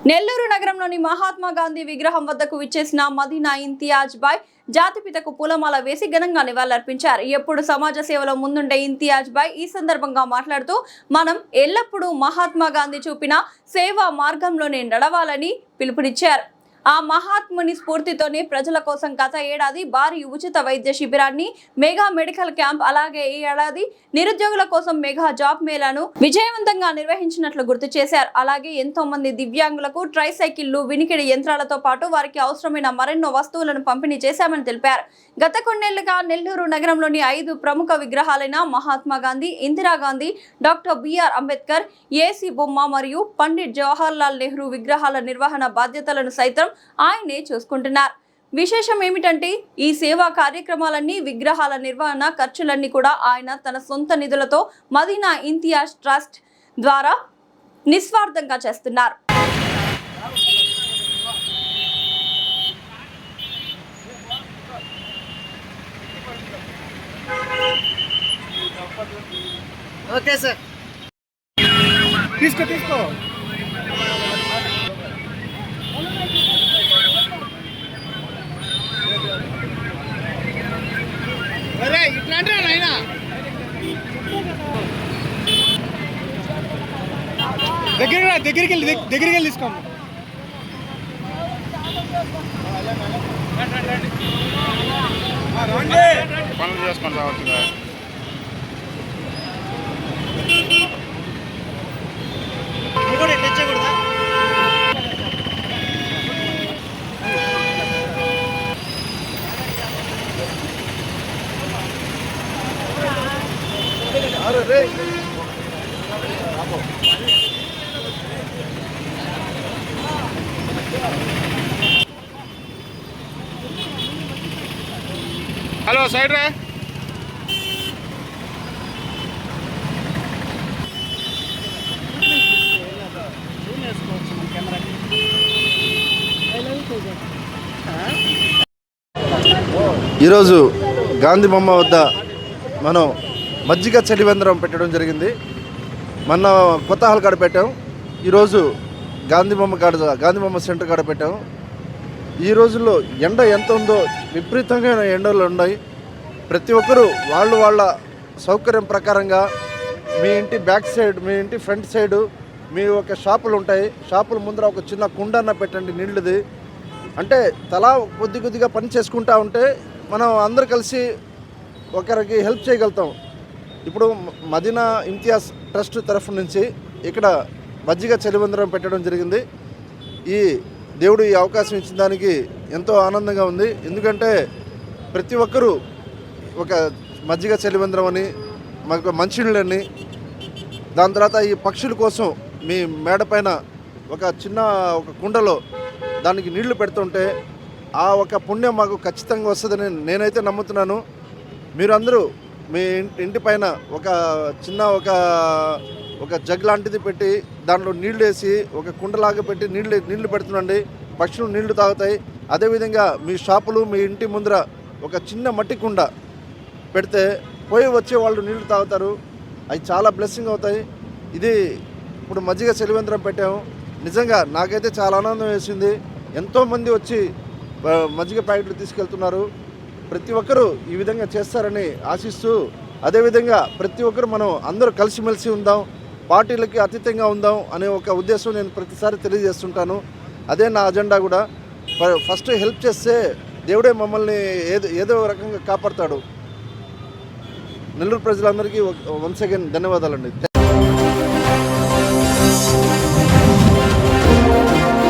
నెల్లూరు నగరంలోని మహాత్మా గాంధీ విగ్రహం వద్దకు విచ్చేసిన మదీనా ఇంతియాజ్ బాయ్ జాతిపితకు పూలమాల వేసి ఘనంగా నివాళులర్పించారు. ఎప్పుడు సమాజ సేవలో ముందుండే ఇంతియాజ్ బాయ్ ఈ సందర్భంగా మాట్లాడుతూ మనం ఎల్లప్పుడూ మహాత్మా గాంధీ చూపిన సేవా మార్గంలోనే నడవాలని పిలుపునిచ్చారు. ఆ మహాత్ముని స్ఫూర్తితోనే ప్రజల కోసం గత ఏడాది భారీ ఉచిత వైద్య శిబిరాన్ని, మెగా మెడికల్ క్యాంప్, అలాగే ఈ ఏడాది నిరుద్యోగుల కోసం మెగా జాబ్ మేళాను విజయవంతంగా నిర్వహించినట్లు గుర్తు చేశారు. అలాగే ఎంతో మంది దివ్యాంగులకు ట్రైసైకిళ్లు, వినికిడి యంత్రాలతో పాటు వారికి అవసరమైన మరెన్నో వస్తువులను పంపిణీ చేశామని తెలిపారు. గత కొన్నేళ్లుగా నెల్లూరు నగరంలోని 5 ప్రముఖ విగ్రహాలైన Mahatma Gandhi, Indira Gandhi, doctor BR Ambedkar, AC బొమ్మ మరియు పండిట్ జవహర్ లాల్ నెహ్రూ విగ్రహాల నిర్వహణ బాధ్యతలను సైతం ఆయనే చూసుకుంటున్నారు. విశేషం ఏమిటంటే ఈ సేవా కార్యక్రమాలన్నీ, విగ్రహాల నిర్వహణ ఖర్చులన్నీ కూడా ఆయన తన సొంత నిధులతో మదీనా ఇంతియాజ్ ట్రస్ట్ ద్వారా నిస్వార్థంగా చేస్తున్నారు. ఓకే సార్, తీసుకో అరే ఇట్లాంటి నాయనా దగ్గరికి వెళ్ళి తీసుకోండి. పనులు చేసుకొని రావచ్చు. కూడా తెచ్చకూడదా? హలో సైడ్ రా. ఈరోజు గాంధీ బొమ్మ వద్ద మనం మజ్జిగ చలివేంద్రం పెట్టడం జరిగింది. మొన్న కొత్త హాల్ కాడ పెట్టాం, ఈరోజు గాంధీ బొమ్మ సెంటర్ కాడ పెట్టాం. ఈ రోజుల్లో ఎండ ఎంత ఉందో విపరీతంగా ఎండలు ఉన్నాయి. ప్రతి ఒక్కరూ వాళ్ళ సౌకర్యం ప్రకారంగా మీ ఇంటి బ్యాక్ సైడ్, మీ ఇంటి ఫ్రంట్ సైడు మీ ఒక షాపులు ఉంటాయి, షాపుల ముందర ఒక చిన్న కుండన్న పెట్టండి నీళ్ళది. అంటే తలా కొద్దిగా పని చేసుకుంటా ఉంటే మనం అందరూ కలిసి ఒకరికి హెల్ప్ చేయగలుగుతాం. ఇప్పుడు మదీనా ఇంతియాజ్ ట్రస్ట్ తరఫు నుంచి ఇక్కడ మజ్జిగ చలివేంద్రం పెట్టడం జరిగింది. ఈ దేవుడు ఈ అవకాశం ఇచ్చిన దానికి ఎంతో ఆనందంగా ఉంది. ఎందుకంటే ప్రతి ఒక్కరూ ఒక మజ్జిగ చలివేంద్రం అని, మాకు మంచినీళ్ళని, దాని తర్వాత ఈ పక్షుల కోసం మీ మేడ పైన ఒక చిన్న కుండలో దానికి నీళ్లు పెడుతుంటే ఆ ఒక పుణ్యం మాకు ఖచ్చితంగా వస్తుందని నేనైతే నమ్ముతున్నాను. మీరందరూ మీ ఇంటి పైన ఒక చిన్న ఒక జగ్ లాంటిది పెట్టి దాంట్లో నీళ్లు వేసి ఒక కుండలాగా పెట్టి నీళ్లు పెడుతుండండి. పక్షులు నీళ్లు తాగుతాయి. అదేవిధంగా మీ షాపులు, మీ ఇంటి ముందర ఒక చిన్న మట్టి కుండ పెడితే పోయి వచ్చే వాళ్ళు నీళ్లు తాగుతారు. అవి చాలా బ్లెస్సింగ్ అవుతాయి. ఇది ఇప్పుడు మజ్జిగ చలివేంద్రం పెట్టాము. నిజంగా నాకైతే చాలా ఆనందం వేసింది. ఎంతోమంది వచ్చి మజ్జిగ ప్యాకెట్లు తీసుకెళ్తున్నారు. ప్రతి ఒక్కరూ ఈ విధంగా చేస్తారని ఆశిస్తూ, అదేవిధంగా ప్రతి ఒక్కరు మనం అందరూ కలిసిమెలిసి ఉందాం, పార్టీలకి అతీతంగా ఉందాం అనే ఒక ఉద్దేశం నేను ప్రతిసారి తెలియజేస్తుంటాను. అదే నా అజెండా కూడా. ఫస్ట్ హెల్ప్ చేస్తే దేవుడే మమ్మల్ని ఏదో రకంగా కాపాడతాడు. నెల్లూరు ప్రజలందరికీ వన్స్ అగైన్ ధన్యవాదాలండి.